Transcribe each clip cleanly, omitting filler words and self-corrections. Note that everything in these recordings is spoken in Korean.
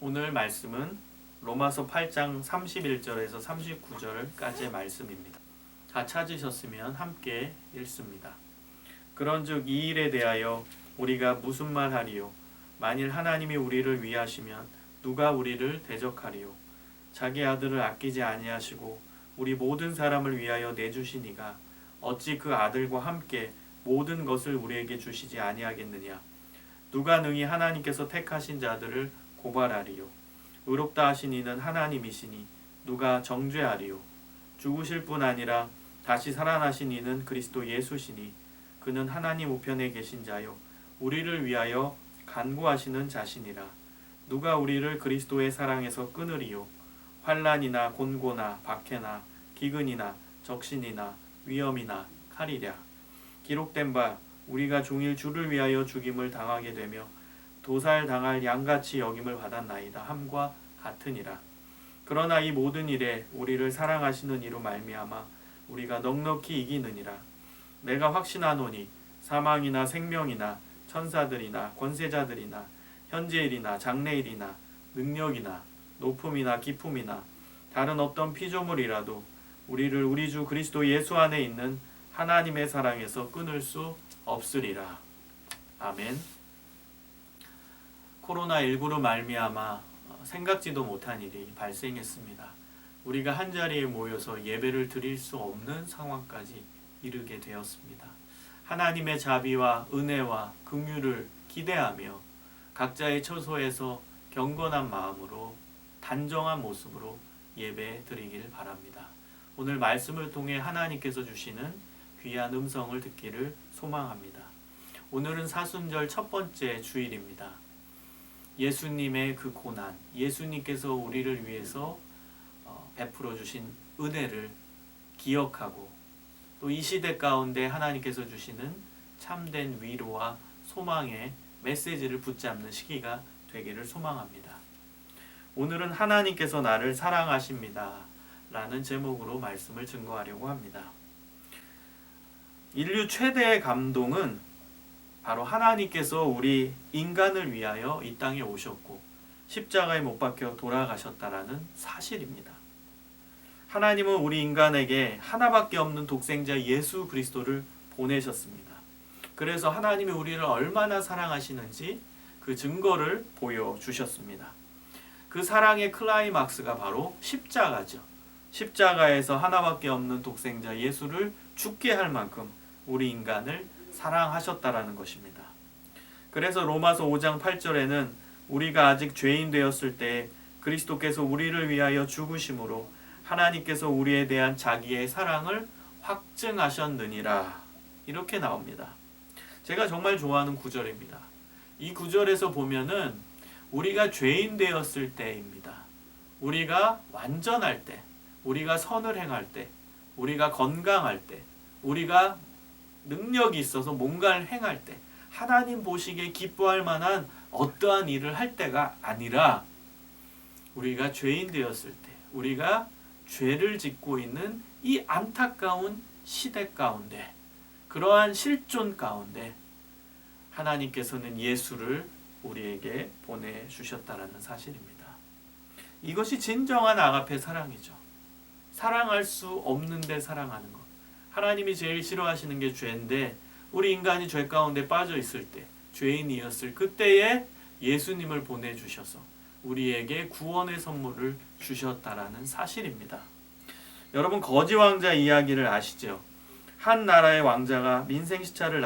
오늘 말씀은 로마서 8장 31절에서 39절까지의 말씀입니다. 다 찾으셨으면 함께 읽습니다. 그런즉 이 일에 대하여 우리가 무슨 말하리요? 만일 하나님이 우리를 위하시면 누가 우리를 대적하리요? 자기 아들을 아끼지 아니하시고 우리 모든 사람을 위하여 내주시니가 어찌 그 아들과 함께 모든 것을 우리에게 주시지 아니하겠느냐? 누가 능히 하나님께서 택하신 자들을 고발하리요? 의롭다 하신 이는 하나님이시니 누가 정죄하리요? 죽으실 뿐 아니라 다시 살아나신 이는 그리스도 예수시니 그는 하나님 우편에 계신 자요 우리를 위하여 간구하시는 자시니라. 누가 우리를 그리스도의 사랑에서 끊으리요? 환난이나 곤고나 박해나 기근이나 적신이나 위험이나 칼이랴. 기록된 바 우리가 종일 주를 위하여 죽임을 당하게 되며 도살당할 양같이 여김을 받았나이다 함과 같으니라. 그러나 이 모든 일에 우리를 사랑하시는 이로 말미암아 우리가 넉넉히 이기느니라. 내가 확신하노니 사망이나 생명이나 천사들이나 권세자들이나 현재일이나 장래일이나 능력이나 높음이나 깊음이나 다른 어떤 피조물이라도 우리를 우리 주 그리스도 예수 안에 있는 하나님의 사랑에서 끊을 수 없으리라. 아멘. 코로나19로 말미암아 생각지도 못한 일이 발생했습니다. 우리가 한자리에 모여서 예배를 드릴 수 없는 상황까지 이르게 되었습니다. 하나님의 자비와 은혜와 긍휼을 기대하며 각자의 처소에서 경건한 마음으로 단정한 모습으로 예배 드리길 바랍니다. 오늘 말씀을 통해 하나님께서 주시는 귀한 음성을 듣기를 소망합니다. 오늘은 사순절 첫 번째 주일입니다. 예수님의 그 고난, 예수님께서 우리를 위해서 베풀어 주신 은혜를 기억하고 또 이 시대 가운데 하나님께서 주시는 참된 위로와 소망의 메시지를 붙잡는 시기가 되기를 소망합니다. 오늘은 하나님께서 나를 사랑하십니다 라는 제목으로 말씀을 증거하려고 합니다. 인류 최대의 감동은 바로 하나님께서 우리 인간을 위하여 이 땅에 오셨고 십자가에 못 박혀 돌아가셨다라는 사실입니다. 하나님은 우리 인간에게 하나밖에 없는 독생자 예수 그리스도를 보내셨습니다. 그래서 하나님이 우리를 얼마나 사랑하시는지 그 증거를 보여주셨습니다. 그 사랑의 클라이막스가 바로 십자가죠. 십자가에서 하나밖에 없는 독생자 예수를 죽게 할 만큼 우리 인간을 사랑하셨다라는 것입니다. 그래서 로마서 5장 8절에는 우리가 아직 죄인 되었을 때 그리스도께서 우리를 위하여 죽으심으로 하나님께서 우리에 대한 자기의 사랑을 확증하셨느니라 이렇게 나옵니다. 제가 정말 좋아하는 구절입니다. 이 구절에서 보면은 우리가 죄인 되었을 때입니다. 우리가 완전할 때, 우리가 선을 행할 때, 우리가 건강할 때, 우리가 능력이 있어서 뭔가를 행할 때, 하나님 보시기에 기뻐할 만한 어떠한 일을 할 때가 아니라 우리가 죄인 되었을 때, 우리가 죄를 짓고 있는 이 안타까운 시대 가운데, 그러한 실존 가운데 하나님께서는 예수를 우리에게 보내주셨다는 사실입니다. 이것이 진정한 아가페 사랑이죠. 사랑할 수 없는데 사랑하는 것. 하나님이 제일 싫어하시는 게 죄인데 우리 인간이 죄 가운데 빠져 있을 때, 죄인이었을 그때에 예수님을 보내주셔서 우리에게 구원의 선물을 주셨다라는 사실입니다. 여러분 거지 왕자 이야기를 아시죠? 한 나라의 왕자가 민생시찰을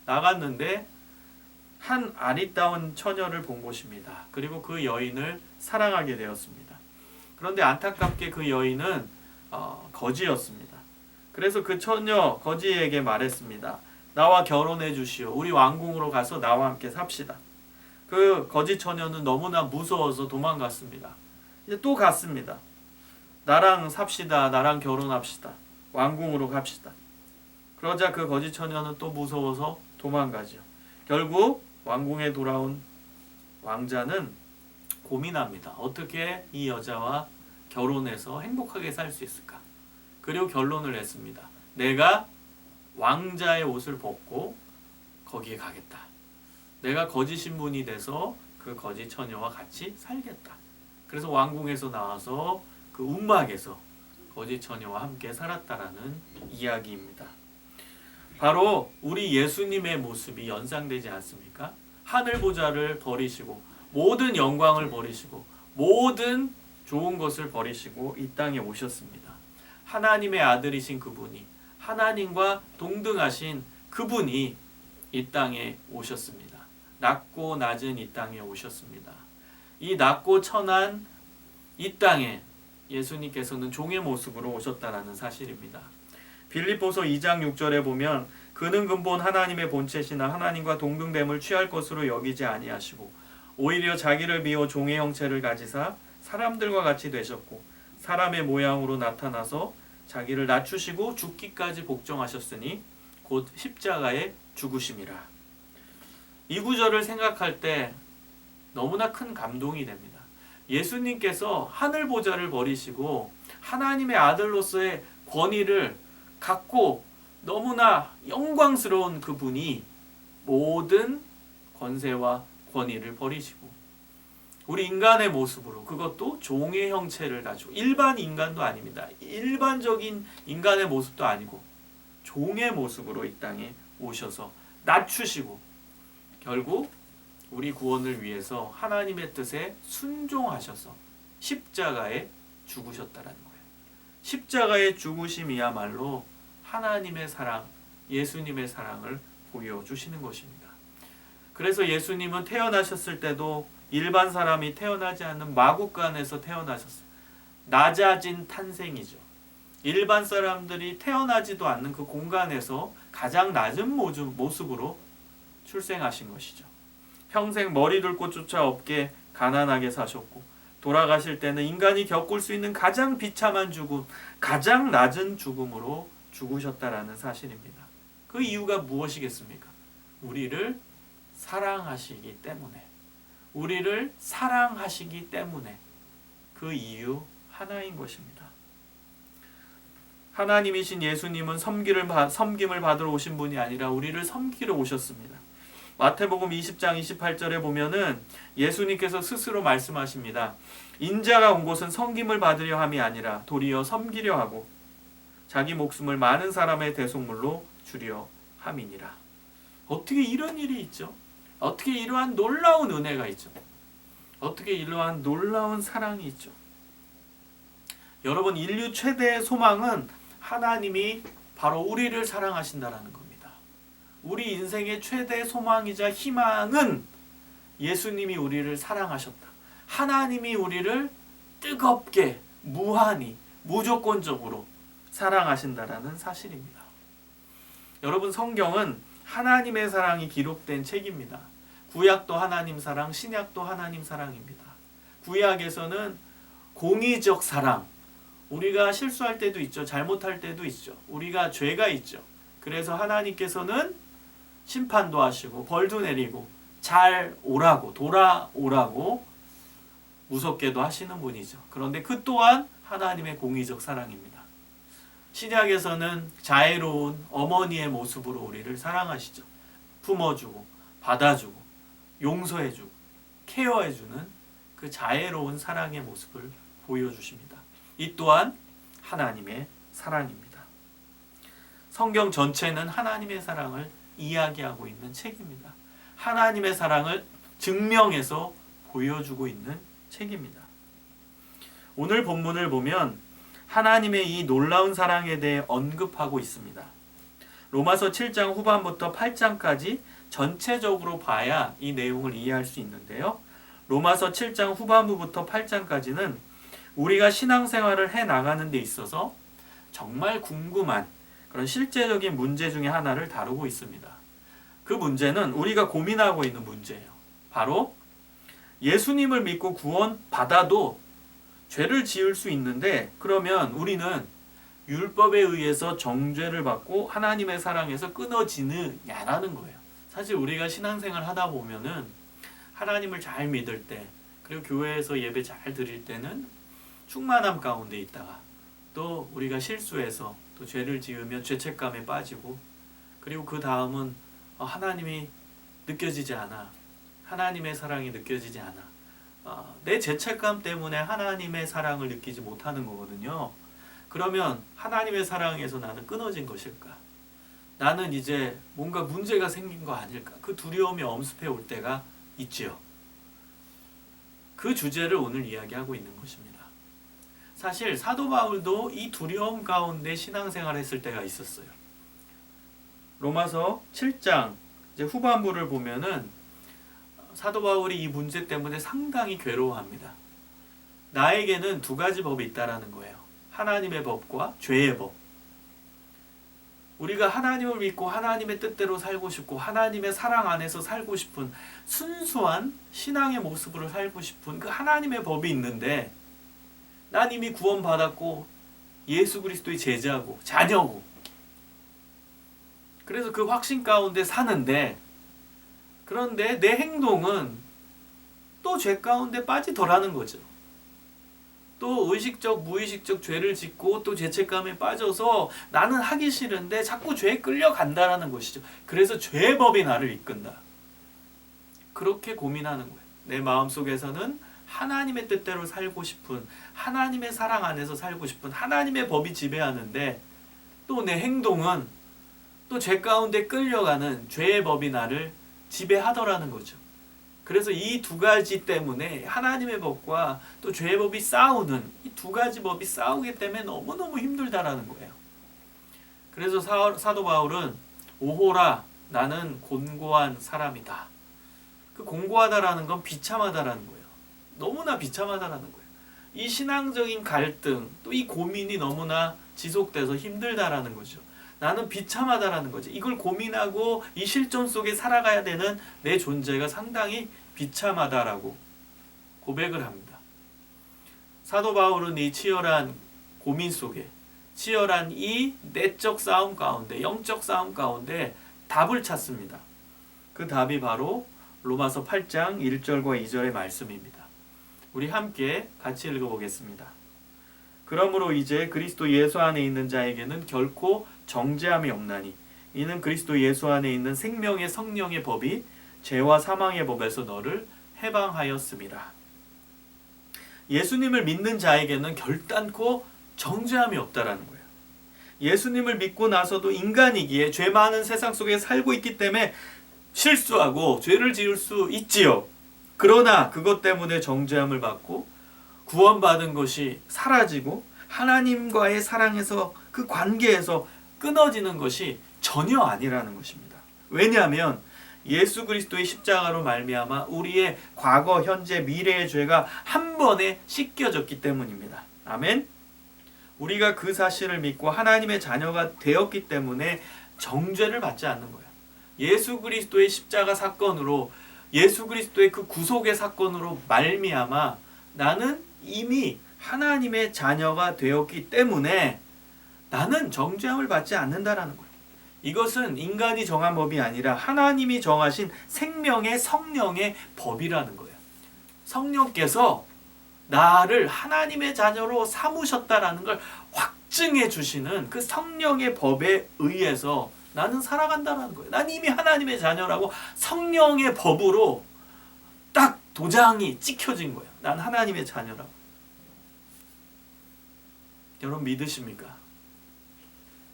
나갔는데 한 아리따운 처녀를 본 것입니다. 그리고 그 여인을 사랑하게 되었습니다. 그런데 안타깝게 그 여인은 거지였습니다. 그래서 그 처녀 거지에게 말했습니다. 나와 결혼해 주시오. 우리 왕궁으로 가서 나와 함께 삽시다. 그 거지 처녀는 너무나 무서워서 도망갔습니다. 이제 또 갔습니다. 나랑 삽시다. 나랑 결혼합시다. 왕궁으로 갑시다. 그러자 그 거지 처녀는 또 무서워서 도망가죠. 결국 왕궁에 돌아온 왕자는 고민합니다. 어떻게 이 여자와 결혼해서 행복하게 살 수 있을까? 그리고 결론을 냈습니다. 내가 왕자의 옷을 벗고 거기에 가겠다. 내가 거짓 신분이 돼서 그 그 거짓 처녀와 같이 살겠다. 그래서 왕궁에서 나와서 그 움막에서 거짓 처녀와 함께 살았다라는 이야기입니다. 바로 우리 예수님의 모습이 연상되지 않습니까? 하늘 보좌를 버리시고 모든 영광을 버리시고 모든 좋은 것을 버리시고 이 땅에 오셨습니다. 하나님의 아들이신 그분이, 하나님과 동등하신 그분이 이 땅에 오셨습니다. 낮고 낮은 이 땅에 오셨습니다. 이 낮고 천한 이 땅에 예수님께서는 종의 모습으로 오셨다라는 사실입니다. 빌립보서 2장 6절에 보면 그는 근본 하나님의 본체시나 하나님과 동등됨을 취할 것으로 여기지 아니하시고 오히려 자기를 비워 종의 형체를 가지사 사람들과 같이 되셨고 사람의 모양으로 나타나서 자기를 낮추시고 죽기까지 복종하셨으니 곧 십자가에 죽으심이라. 이 구절을 생각할 때 너무나 큰 감동이 됩니다. 예수님께서 하늘 보좌를 버리시고 하나님의 아들로서의 권위를 갖고 너무나 영광스러운 그분이 모든 권세와 권위를 버리시고 우리 인간의 모습으로, 그것도 종의 형체를 가지고, 일반 인간도 아닙니다. 일반적인 인간의 모습도 아니고 종의 모습으로 이 땅에 오셔서 낮추시고 결국 우리 구원을 위해서 하나님의 뜻에 순종하셔서 십자가에 죽으셨다라는 거예요. 십자가의 죽으심이야말로 하나님의 사랑, 예수님의 사랑을 보여주시는 것입니다. 그래서 예수님은 태어나셨을 때도 일반 사람이 태어나지 않는 마구간에서 태어나셨어요. 낮아진 탄생이죠. 일반 사람들이 태어나지도 않는 그 공간에서 가장 낮은 모습으로 출생하신 것이죠. 평생 머리 둘 곳조차 없게 가난하게 사셨고 돌아가실 때는 인간이 겪을 수 있는 가장 비참한 죽음, 가장 낮은 죽음으로 죽으셨다라는 사실입니다. 그 이유가 무엇이겠습니까? 우리를 사랑하시기 때문에, 우리를 사랑하시기 때문에 그 이유 하나인 것입니다. 하나님이신 예수님은 섬김을 받으러 오신 분이 아니라 우리를 섬기러 오셨습니다. 마태복음 20장 28절에 보면은 예수님께서 스스로 말씀하십니다. 인자가 온 곳은 섬김을 받으려 함이 아니라 도리어 섬기려 하고 자기 목숨을 많은 사람의 대속물로 주려 함이니라. 어떻게 이런 일이 있죠? 어떻게 이러한 놀라운 은혜가 있죠? 어떻게 이러한 놀라운 사랑이 있죠? 여러분, 인류 최대의 소망은 하나님이 바로 우리를 사랑하신다라는 겁니다. 우리 인생의 최대 소망이자 희망은 예수님이 우리를 사랑하셨다. 하나님이 우리를 뜨겁게, 무한히, 무조건적으로 사랑하신다라는 사실입니다. 여러분, 성경은 하나님의 사랑이 기록된 책입니다. 구약도 하나님 사랑, 신약도 하나님 사랑입니다. 구약에서는 공의적 사랑, 우리가 실수할 때도 있죠. 잘못할 때도 있죠. 우리가 죄가 있죠. 그래서 하나님께서는 심판도 하시고 벌도 내리고 잘 오라고, 돌아오라고 무섭게도 하시는 분이죠. 그런데 그 또한 하나님의 공의적 사랑입니다. 신약에서는 자애로운 어머니의 모습으로 우리를 사랑하시죠. 품어주고 받아주고 용서해주고 케어해주는 그 자애로운 사랑의 모습을 보여주십니다. 이 또한 하나님의 사랑입니다. 성경 전체는 하나님의 사랑을 이야기하고 있는 책입니다. 하나님의 사랑을 증명해서 보여주고 있는 책입니다. 오늘 본문을 보면 하나님의 이 놀라운 사랑에 대해 언급하고 있습니다. 로마서 7장 후반부터 8장까지 전체적으로 봐야 이 내용을 이해할 수 있는데요. 로마서 7장 후반부부터 8장까지는 우리가 신앙생활을 해나가는 데 있어서 정말 궁금한 그런 실제적인 문제 중에 하나를 다루고 있습니다. 그 문제는 우리가 고민하고 있는 문제예요. 바로 예수님을 믿고 구원받아도 죄를 지을 수 있는데 그러면 우리는 율법에 의해서 정죄를 받고 하나님의 사랑에서 끊어지느냐라는 거예요. 사실 우리가 신앙생활 하다 보면은 하나님을 잘 믿을 때 그리고 교회에서 예배 잘 드릴 때는 충만함 가운데 있다가 또 우리가 실수해서 또 죄를 지으면 죄책감에 빠지고 그리고 그 다음은 하나님이 느껴지지 않아. 하나님의 사랑이 느껴지지 않아. 내 죄책감 때문에 하나님의 사랑을 느끼지 못하는 거거든요. 그러면 하나님의 사랑에서 나는 끊어진 것일까? 나는 이제 뭔가 문제가 생긴 거 아닐까? 그 두려움이 엄습해 올 때가 있지요. 그 주제를 오늘 이야기하고 있는 것입니다. 사실 사도 바울도 이 두려움 가운데 신앙생활을 했을 때가 있었어요. 로마서 7장 이제 후반부를 보면은 사도 바울이 이 문제 때문에 상당히 괴로워합니다. 나에게는 두 가지 법이 있다라는 거예요. 하나님의 법과 죄의 법. 우리가 하나님을 믿고 하나님의 뜻대로 살고 싶고 하나님의 사랑 안에서 살고 싶은 순수한 신앙의 모습으로 살고 싶은 그 하나님의 법이 있는데 난 이미 구원받았고 예수 그리스도의 제자고 자녀고 그래서 그 확신 가운데 사는데 그런데 내 행동은 또 죄 가운데 빠지더라는 거죠. 또 의식적 무의식적 죄를 짓고 또 죄책감에 빠져서 나는 하기 싫은데 자꾸 죄에 끌려간다라는 것이죠. 그래서 죄의 법이 나를 이끈다. 그렇게 고민하는 거예요. 내 마음속에서는 하나님의 뜻대로 살고 싶은 하나님의 사랑 안에서 살고 싶은 하나님의 법이 지배하는데 또 내 행동은 또 죄 가운데 끌려가는 죄의 법이 나를 지배하더라는 거죠. 그래서 이 두 가지 때문에 하나님의 법과 또 죄의 법이 싸우는 이 두 가지 법이 싸우기 때문에 너무너무 힘들다라는 거예요. 그래서 사도 바울은 오호라 나는 곤고한 사람이다. 그 곤고하다라는 건 비참하다라는 거예요. 너무나 비참하다라는 거예요. 이 신앙적인 갈등 또 이 고민이 너무나 지속돼서 힘들다라는 거죠. 나는 비참하다라는 거지. 이걸 고민하고 이 실존 속에 살아가야 되는 내 존재가 상당히 비참하다라고 고백을 합니다. 사도 바울은 이 치열한 고민 속에 치열한 이 내적 싸움 가운데 영적 싸움 가운데 답을 찾습니다. 그 답이 바로 로마서 8장 1절과 2절의 말씀입니다. 우리 함께 같이 읽어보겠습니다. 그러므로 이제 그리스도 예수 안에 있는 자에게는 결코 정죄함이 없나니 이는 그리스도 예수 안에 있는 생명의 성령의 법이 죄와 사망의 법에서 너를 해방하였음이라. 예수님을 믿는 자에게는 결단코 정죄함이 없다라는 거예요. 예수님을 믿고 나서도 인간이기에 죄 많은 세상 속에 살고 있기 때문에 실수하고 죄를 지을 수 있지요. 그러나 그것 때문에 정죄함을 받고 구원받은 것이 사라지고 하나님과의 사랑에서 그 관계에서 끊어지는 것이 전혀 아니라는 것입니다. 왜냐하면 예수 그리스도의 십자가로 말미암아 우리의 과거, 현재, 미래의 죄가 한 번에 씻겨졌기 때문입니다. 아멘. 우리가 그 사실을 믿고 하나님의 자녀가 되었기 때문에 정죄를 받지 않는 거예요. 예수 그리스도의 십자가 사건으로 예수 그리스도의 그 구속의 사건으로 말미암아 나는 이미 하나님의 자녀가 되었기 때문에 나는 정죄함을 받지 않는다라는 거예요. 이것은 인간이 정한 법이 아니라 하나님이 정하신 생명의 성령의 법이라는 거예요. 성령께서 나를 하나님의 자녀로 삼으셨다라는 걸 확증해 주시는 그 성령의 법에 의해서 나는 살아간다라는 거예요. 난 이미 하나님의 자녀라고 성령의 법으로 딱 도장이 찍혀진 거예요. 난 하나님의 자녀라고. 여러분 믿으십니까?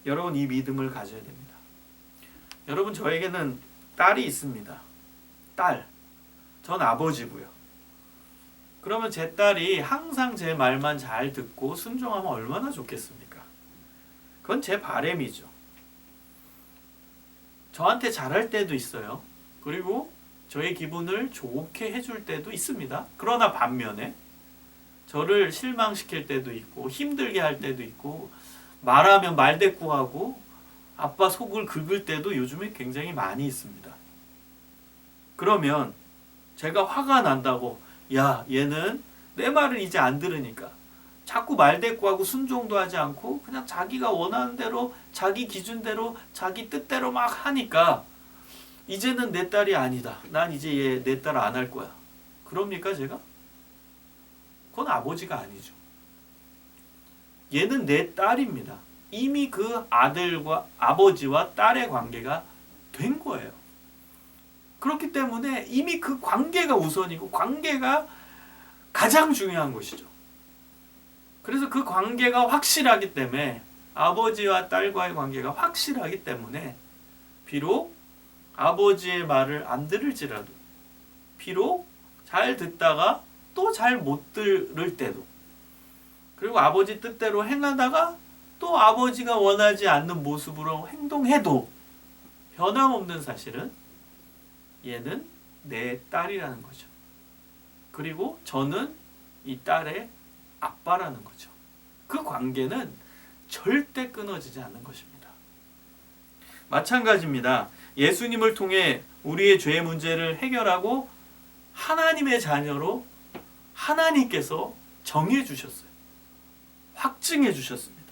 여러분 이 믿음을 가져야 됩니다. 여러분 저에게는 딸이 있습니다. 딸. 전 아버지고요. 그러면 제 딸이 항상 제 말만 잘 듣고 순종하면 얼마나 좋겠습니까? 그건 제 바람이죠. 저한테 잘할 때도 있어요. 그리고 저의 기분을 좋게 해줄 때도 있습니다. 그러나 반면에 저를 실망시킬 때도 있고 힘들게 할 때도 있고 말하면 말대꾸하고 아빠 속을 긁을 때도 요즘에 굉장히 많이 있습니다. 그러면 제가 화가 난다고 야 얘는 내 말을 이제 안 들으니까 자꾸 말대꾸하고 순종도 하지 않고 그냥 자기가 원하는 대로 자기 기준대로 자기 뜻대로 막 하니까 이제는 내 딸이 아니다. 난 이제 얘 내 딸 안 할 거야. 그럽니까 제가? 그건 아버지가 아니죠. 얘는 내 딸입니다. 이미 그 아들과 아버지와 딸의 관계가 된 거예요. 그렇기 때문에 이미 그 관계가 우선이고 관계가 가장 중요한 것이죠. 그래서 그 관계가 확실하기 때문에 아버지와 딸과의 관계가 확실하기 때문에 비록 아버지의 말을 안 들을지라도 비록 잘 듣다가 또 잘 못 들을 때도 그리고 아버지 뜻대로 행하다가 또 아버지가 원하지 않는 모습으로 행동해도 변함없는 사실은 얘는 내 딸이라는 거죠. 그리고 저는 이 딸의 아빠라는 거죠. 그 관계는 절대 끊어지지 않는 것입니다. 마찬가지입니다. 예수님을 통해 우리의 죄 문제를 해결하고 하나님의 자녀로 하나님께서 정해 주셨어요. 확증해 주셨습니다.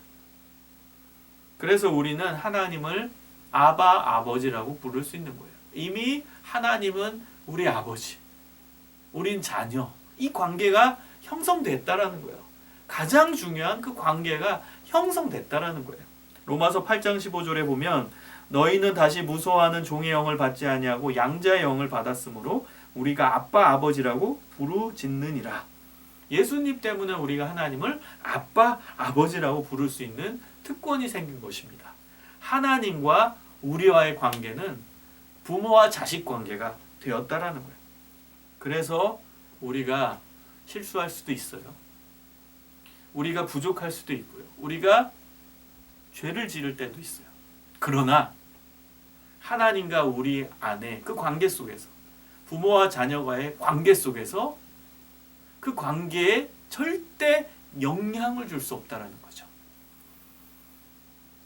그래서 우리는 하나님을 아바 아버지라고 부를 수 있는 거예요. 이미 하나님은 우리 아버지, 우린 자녀. 이 관계가 형성됐다라는 거예요. 가장 중요한 그 관계가 형성됐다라는 거예요. 로마서 8장 15절에 보면 너희는 다시 무서워하는 종의 영을 받지 아니하고 양자의 영을 받았으므로 우리가 아빠 아버지라고 부르짖느니라. 예수님 때문에 우리가 하나님을 아빠 아버지라고 부를 수 있는 특권이 생긴 것입니다. 하나님과 우리와의 관계는 부모와 자식 관계가 되었다라는 거예요. 그래서 우리가 실수할 수도 있어요. 우리가 부족할 수도 있고요. 우리가 죄를 지을 때도 있어요. 그러나 하나님과 우리 안에 그 관계 속에서 부모와 자녀와의 관계 속에서 그 관계에 절대 영향을 줄 수 없다는 거죠.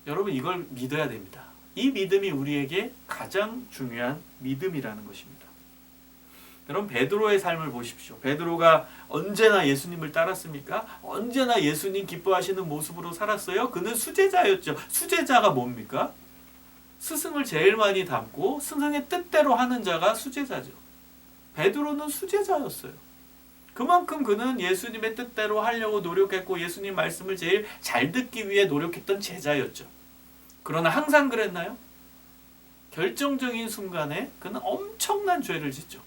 여러분 이걸 믿어야 됩니다. 이 믿음이 우리에게 가장 중요한 믿음이라는 것입니다. 여러분 베드로의 삶을 보십시오. 베드로가 언제나 예수님을 따랐습니까? 언제나 예수님 기뻐하시는 모습으로 살았어요? 그는 수제자였죠. 수제자가 뭡니까? 스승을 제일 많이 닮고 스승의 뜻대로 하는 자가 수제자죠. 베드로는 수제자였어요. 그만큼 그는 예수님의 뜻대로 하려고 노력했고 예수님 말씀을 제일 잘 듣기 위해 노력했던 제자였죠. 그러나 항상 그랬나요? 결정적인 순간에 그는 엄청난 죄를 짓죠.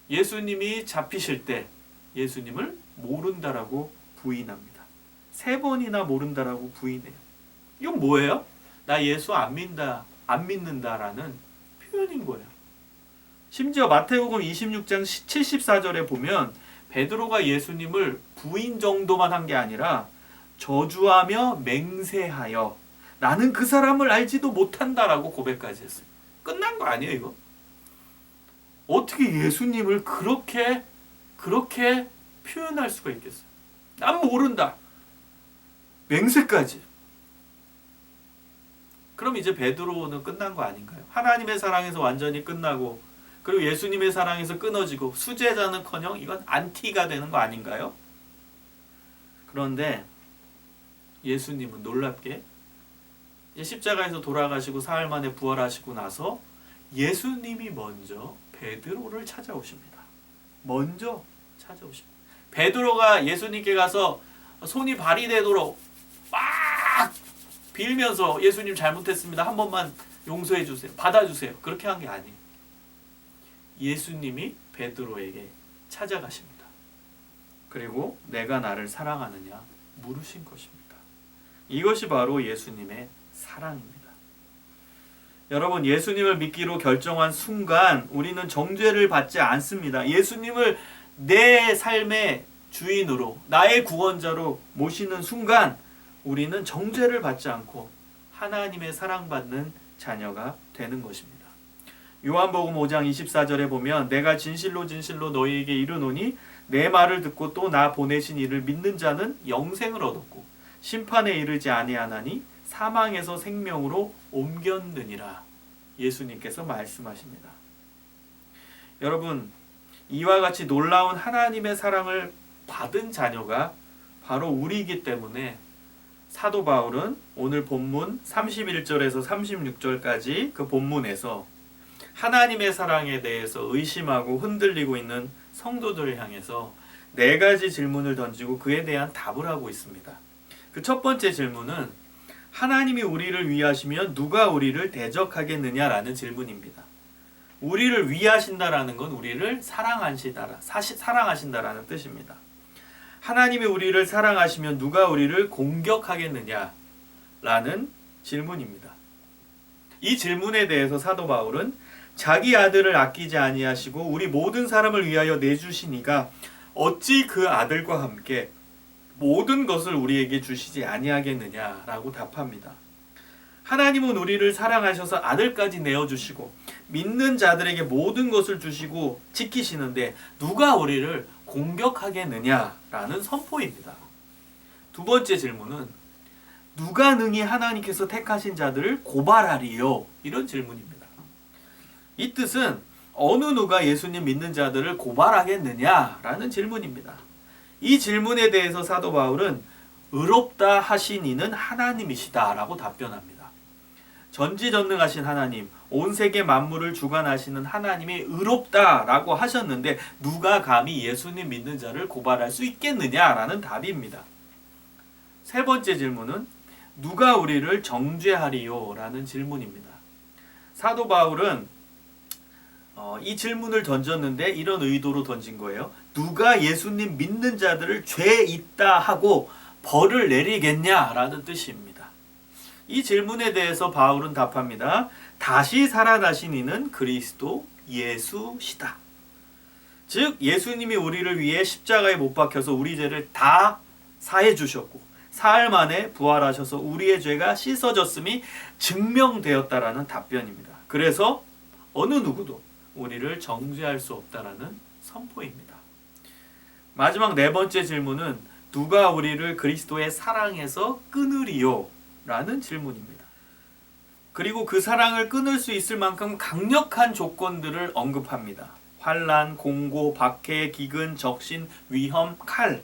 예수님이 잡히실 때 예수님을 모른다라고 부인합니다. 3번이나 모른다라고 부인해요. 이건 뭐예요? 나 예수 안 믿는다라는 표현인 거예요. 심지어 마태복음 26장 74절에 보면 베드로가 예수님을 부인 정도만 한 게 아니라 저주하며 맹세하여 나는 그 사람을 알지도 못한다라고 고백까지 했어요. 끝난 거 아니에요 이거? 어떻게 예수님을 그렇게 표현할 수가 있겠어요? 난 모른다. 맹세까지. 그럼 이제 베드로는 끝난 거 아닌가요? 하나님의 사랑에서 완전히 끝나고 그리고 예수님의 사랑에서 끊어지고 수제자는커녕 이건 안티가 되는 거 아닌가요? 그런데 예수님은 놀랍게 십자가에서 돌아가시고 사흘 만에 부활하시고 나서 예수님이 먼저 베드로를 찾아오십니다. 먼저 찾아오십니다. 베드로가 예수님께 가서 손이 발이 되도록 막 빌면서 예수님 잘못했습니다. 한 번만 용서해 주세요. 받아주세요. 그렇게 한 게 아니에요. 예수님이 베드로에게 찾아가십니다. 그리고 내가 나를 사랑하느냐 물으신 것입니다. 이것이 바로 예수님의 사랑입니다. 여러분 예수님을 믿기로 결정한 순간 우리는 정죄를 받지 않습니다. 예수님을 내 삶의 주인으로 나의 구원자로 모시는 순간 우리는 정죄를 받지 않고 하나님의 사랑받는 자녀가 되는 것입니다. 요한복음 5장 24절에 보면 내가 진실로 진실로 너희에게 이르노니 내 말을 듣고 또 나 보내신 이를 믿는 자는 영생을 얻었고 심판에 이르지 아니하나니 사망에서 생명으로 옮겼느니라. 예수님께서 말씀하십니다. 여러분 이와 같이 놀라운 하나님의 사랑을 받은 자녀가 바로 우리이기 때문에 사도 바울은 오늘 본문 31절에서 36절까지 그 본문에서 하나님의 사랑에 대해서 의심하고 흔들리고 있는 성도들을 향해서 4가지 질문을 던지고 그에 대한 답을 하고 있습니다. 그 첫 번째 질문은 하나님이 우리를 위하시면 누가 우리를 대적하겠느냐라는 질문입니다. 우리를 위하신다라는 건 우리를 사랑하신다라는 뜻입니다. 하나님이 우리를 사랑하시면 누가 우리를 공격하겠느냐라는 질문입니다. 이 질문에 대해서 사도 바울은 자기 아들을 아끼지 아니하시고 우리 모든 사람을 위하여 내주시니가 어찌 그 아들과 함께 모든 것을 우리에게 주시지 아니하겠느냐라고 답합니다. 하나님은 우리를 사랑하셔서 아들까지 내어주시고 믿는 자들에게 모든 것을 주시고 지키시는데 누가 우리를 공격하겠느냐라는 선포입니다. 두 번째 질문은 누가 능히 하나님께서 택하신 자들을 고발하리요? 이런 질문입니다. 이 뜻은 어느 누가 예수님 믿는 자들을 고발하겠느냐라는 질문입니다. 이 질문에 대해서 사도 바울은 의롭다 하신 이는 하나님이시다라고 답변합니다. 전지전능하신 하나님, 온 세계 만물을 주관하시는 하나님이 의롭다라고 하셨는데 누가 감히 예수님 믿는 자를 고발할 수 있겠느냐라는 답입니다. 세 번째 질문은 누가 우리를 정죄하리요? 라는 질문입니다. 사도 바울은 이 질문을 던졌는데 이런 의도로 던진 거예요. 누가 예수님 믿는 자들을 죄 있다 하고 벌을 내리겠냐라는 뜻입니다. 이 질문에 대해서 바울은 답합니다. 다시 살아나신 이는 그리스도 예수시다. 즉 예수님이 우리를 위해 십자가에 못 박혀서 우리 죄를 다 사해 주셨고 사흘 만에 부활하셔서 우리의 죄가 씻어졌음이 증명되었다라는 답변입니다. 그래서 어느 누구도 우리를 정죄할 수 없다라는 선포입니다. 마지막 네 번째 질문은 누가 우리를 그리스도의 사랑에서 끊으리요? 라는 질문입니다. 그리고 그 사랑을 끊을 수 있을 만큼 강력한 조건들을 언급합니다. 환난, 공고, 박해, 기근, 적신, 위험, 칼.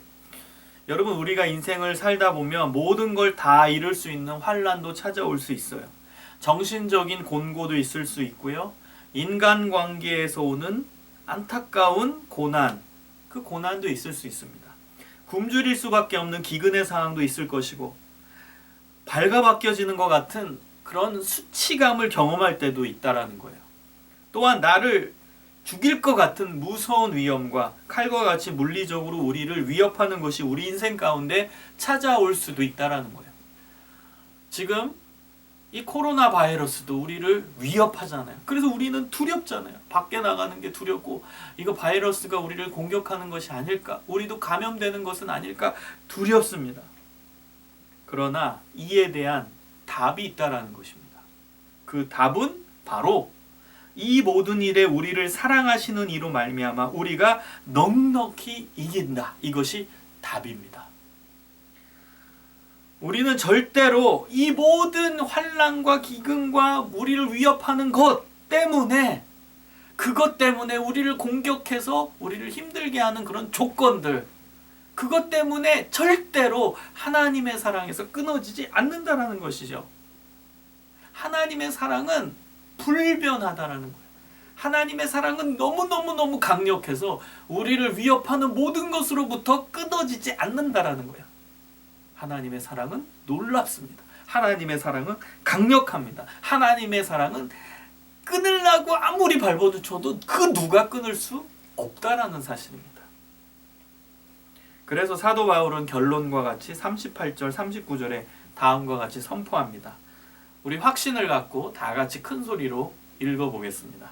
여러분 우리가 인생을 살다 보면 모든 걸 다 잃을 수 있는 환난도 찾아올 수 있어요. 정신적인 곤고도 있을 수 있고요. 인간관계에서 오는 안타까운 고난, 그 고난도 있을 수 있습니다. 굶주릴 수밖에 없는 기근의 상황도 있을 것이고 발가벗겨지는 것 같은 그런 수치감을 경험할 때도 있다라는 거예요. 또한 나를 죽일 것 같은 무서운 위험과 칼과 같이 물리적으로 우리를 위협하는 것이 우리 인생 가운데 찾아올 수도 있다라는 거예요. 지금 이 코로나 바이러스도 우리를 위협하잖아요. 그래서 우리는 두렵잖아요. 밖에 나가는 게 두렵고 이거 바이러스가 우리를 공격하는 것이 아닐까? 우리도 감염되는 것은 아닐까? 두렵습니다. 그러나 이에 대한 답이 있다라는 것입니다. 그 답은 바로 이 모든 일에 우리를 사랑하시는 이로 말미암아 우리가 넉넉히 이긴다. 이것이 답입니다. 우리는 절대로 이 모든 환난과 기근과 우리를 위협하는 것 때문에 그것 때문에 우리를 공격해서 우리를 힘들게 하는 그런 조건들 그것 때문에 절대로 하나님의 사랑에서 끊어지지 않는다라는 것이죠. 하나님의 사랑은 불변하다라는 거예요. 하나님의 사랑은 너무너무 강력해서 우리를 위협하는 모든 것으로부터 끊어지지 않는다라는 거예요. 하나님의 사랑은 놀랍습니다. 하나님의 사랑은 강력합니다. 하나님의 사랑은 끊으려고 아무리 발버둥 쳐도 그 누가 끊을 수 없다라는 사실입니다. 그래서 사도 바울은 결론과 같이 38절 39절에 다음과 같이 선포합니다. 우리 확신을 갖고 다 같이 큰 소리로 읽어보겠습니다.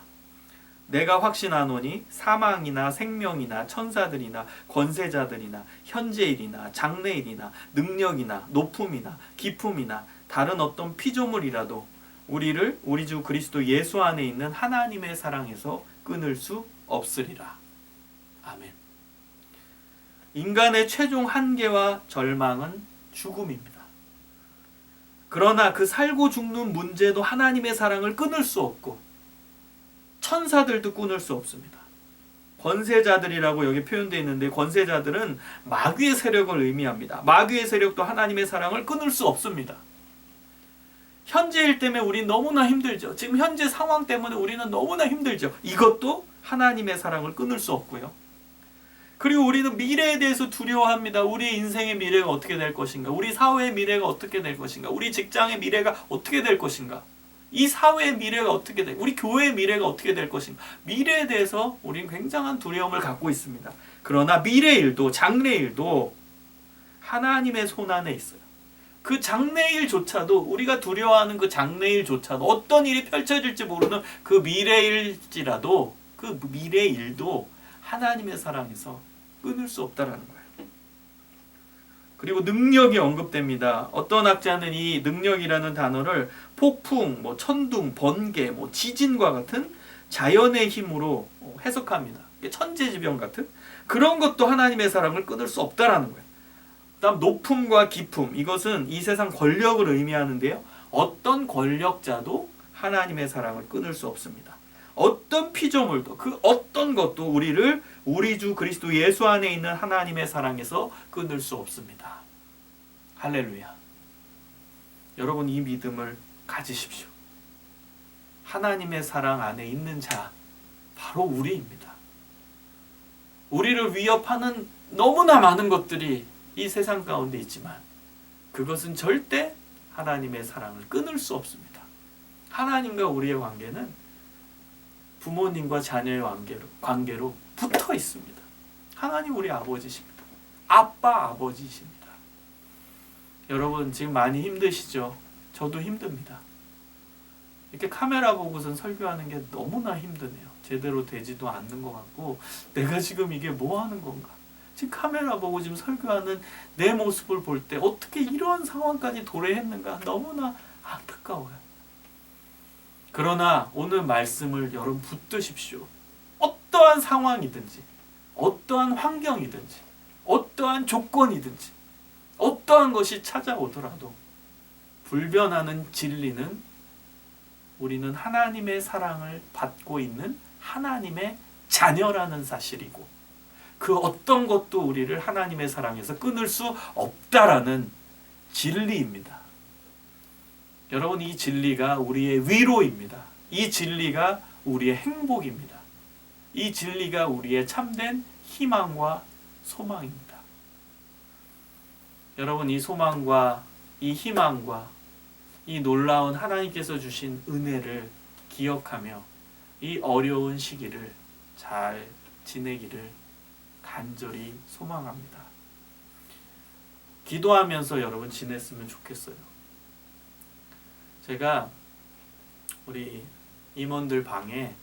내가 확신하노니 사망이나 생명이나 천사들이나 권세자들이나 현재일이나 장래일이나 능력이나 높음이나 깊음이나 다른 어떤 피조물이라도 우리를 우리 주 그리스도 예수 안에 있는 하나님의 사랑에서 끊을 수 없으리라. 아멘. 인간의 최종 한계와 절망은 죽음입니다. 그러나 그 살고 죽는 문제도 하나님의 사랑을 끊을 수 없고 천사들도 끊을 수 없습니다. 권세자들이라고 여기 표현되어 있는데 권세자들은 마귀의 세력을 의미합니다. 마귀의 세력도 하나님의 사랑을 끊을 수 없습니다. 현재일 때문에 우리 너무나 힘들죠. 지금 현재 상황 때문에 우리는 너무나 힘들죠. 이것도 하나님의 사랑을 끊을 수 없고요. 그리고 우리는 미래에 대해서 두려워합니다. 우리 인생의 미래가 어떻게 될 것인가? 우리 사회의 미래가 어떻게 될 것인가? 우리 직장의 미래가 어떻게 될 것인가? 이 사회의 미래가 어떻게 돼? 우리 교회의 미래가 어떻게 될 것인가? 미래에 대해서 우리는 굉장한 두려움을 갖고 있습니다. 그러나 미래일도 장래일도 하나님의 손 안에 있어요. 그 장래일조차도 우리가 두려워하는 그 장래일조차도 어떤 일이 펼쳐질지 모르는 그 미래일지라도 그 미래일도 하나님의 사랑에서 끊을 수 없다라는 거예요. 그리고 능력이 언급됩니다. 어떤 학자는 이 능력이라는 단어를 폭풍, 천둥, 번개, 지진과 같은 자연의 힘으로 해석합니다. 천재지변 같은 그런 것도 하나님의 사랑을 끊을 수 없다라는 거예요. 그다음 높음과 깊음, 이것은 이 세상 권력을 의미하는데요. 어떤 권력자도 하나님의 사랑을 끊을 수 없습니다. 어떤 피조물도 그 어떤 것도 우리를 우리 주 그리스도 예수 안에 있는 하나님의 사랑에서 끊을 수 없습니다. 할렐루야. 여러분 이 믿음을 가지십시오. 하나님의 사랑 안에 있는 자 바로 우리입니다. 우리를 위협하는 너무나 많은 것들이 이 세상 가운데 있지만 그것은 절대 하나님의 사랑을 끊을 수 없습니다. 하나님과 우리의 관계는 부모님과 자녀의 관계로 붙어 있습니다. 하나님 우리 아버지십니다. 아빠 아버지십니다. 여러분 지금 많이 힘드시죠? 저도 힘듭니다. 이렇게 카메라 보고선 설교하는 게 너무나 힘드네요. 제대로 되지도 않는 것 같고 내가 지금 이게 뭐 하는 건가? 지금 카메라 보고 지금 설교하는 내 모습을 볼 때 어떻게 이러한 상황까지 도래했는가? 너무나 안타까워요. 그러나 오늘 말씀을 여러분 붙드십시오. 어떠한 상황이든지 어떠한 환경이든지 어떠한 조건이든지 어떠한 것이 찾아오더라도 불변하는 진리는 우리는 하나님의 사랑을 받고 있는 하나님의 자녀라는 사실이고 그 어떤 것도 우리를 하나님의 사랑에서 끊을 수 없다라는 진리입니다. 여러분 이 진리가 우리의 위로입니다. 이 진리가 우리의 행복입니다. 이 진리가 우리의 참된 희망과 소망입니다. 여러분 이 소망과 이 희망과 이 놀라운 하나님께서 주신 은혜를 기억하며 이 어려운 시기를 잘 지내기를 간절히 소망합니다. 기도하면서 여러분 지냈으면 좋겠어요. 제가 우리 임원들 방에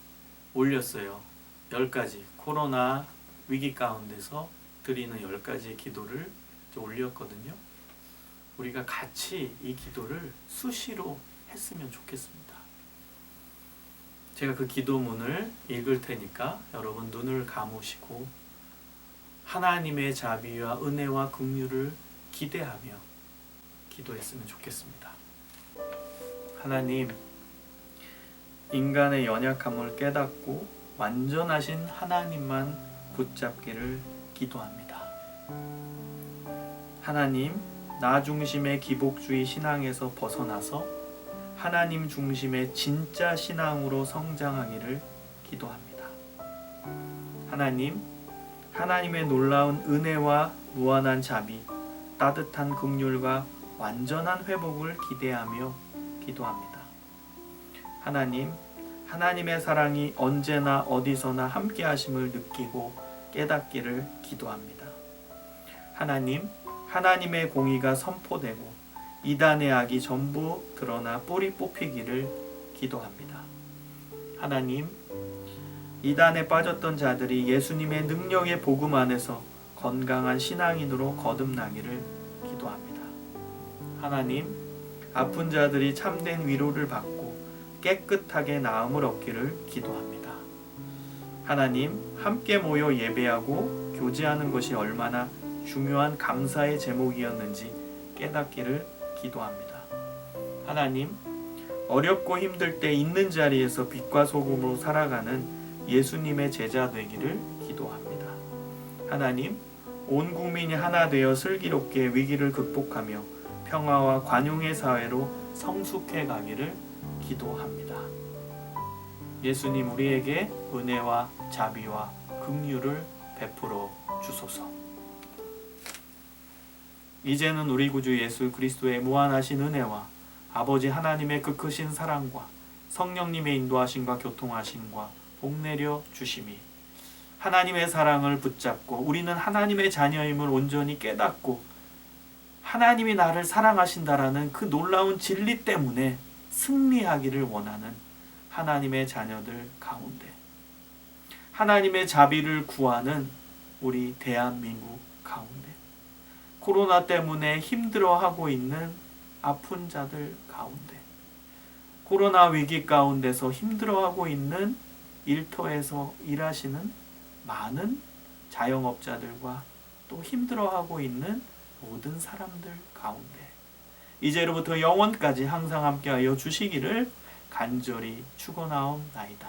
올렸어요. 10가지 코로나 위기 가운데서 드리는 10가지의 기도를 올렸거든요. 우리가 같이 이 기도를 수시로 했으면 좋겠습니다. 제가 그 기도문을 읽을 테니까 여러분 눈을 감으시고 하나님의 자비와 은혜와 긍휼을 기대하며 기도했으면 좋겠습니다. 하나님, 인간의 연약함을 깨닫고 완전하신 하나님만 붙잡기를 기도합니다. 하나님, 나 중심의 기복주의 신앙에서 벗어나서 하나님 중심의 진짜 신앙으로 성장하기를 기도합니다. 하나님, 하나님의 놀라운 은혜와 무한한 자비, 따뜻한 긍휼과 완전한 회복을 기대하며 기도합니다. 하나님, 하나님의 사랑이 언제나 어디서나 함께 하심을 느끼고 깨닫기를 기도합니다. 하나님, 하나님의 공의가 선포되고 이단의 악이 전부 드러나 뿌리 뽑히기를 기도합니다. 하나님, 이단에 빠졌던 자들이 예수님의 능력의 복음 안에서 건강한 신앙인으로 거듭나기를 기도합니다. 하나님, 아픈 자들이 참된 위로를 받고 깨끗하게 나음을 얻기를 기도합니다. 하나님, 함께 모여 예배하고 교제하는 것이 얼마나 중요한 감사의 제목이었는지 깨닫기를 기도합니다. 하나님, 어렵고 힘들 때 있는 자리에서 빛과 소금으로 살아가는 예수님의 제자 되기를 기도합니다. 하나님, 온 국민이 하나 되어 슬기롭게 위기를 극복하며 평화와 관용의 사회로 성숙해 가기를 기도합니다. 예수님, 우리에게 은혜와 자비와 긍휼을 베풀어 주소서. 이제는 우리 구주 예수 그리스도의 무한하신 은혜와 아버지 하나님의 그 크신 사랑과 성령님의 인도하심과 교통하심과 복 내려 주심이 하나님의 사랑을 붙잡고 우리는 하나님의 자녀임을 온전히 깨닫고 하나님이 나를 사랑하신다라는 그 놀라운 진리 때문에 승리하기를 원하는 하나님의 자녀들 가운데 하나님의 자비를 구하는 우리 대한민국 가운데 코로나 때문에 힘들어하고 있는 아픈 자들 가운데 코로나 위기 가운데서 힘들어하고 있는 일터에서 일하시는 많은 자영업자들과 또 힘들어하고 있는 모든 사람들 가운데 이제로부터 영원까지 항상 함께하여 주시기를 간절히 축원하옵나이다.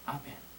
아멘.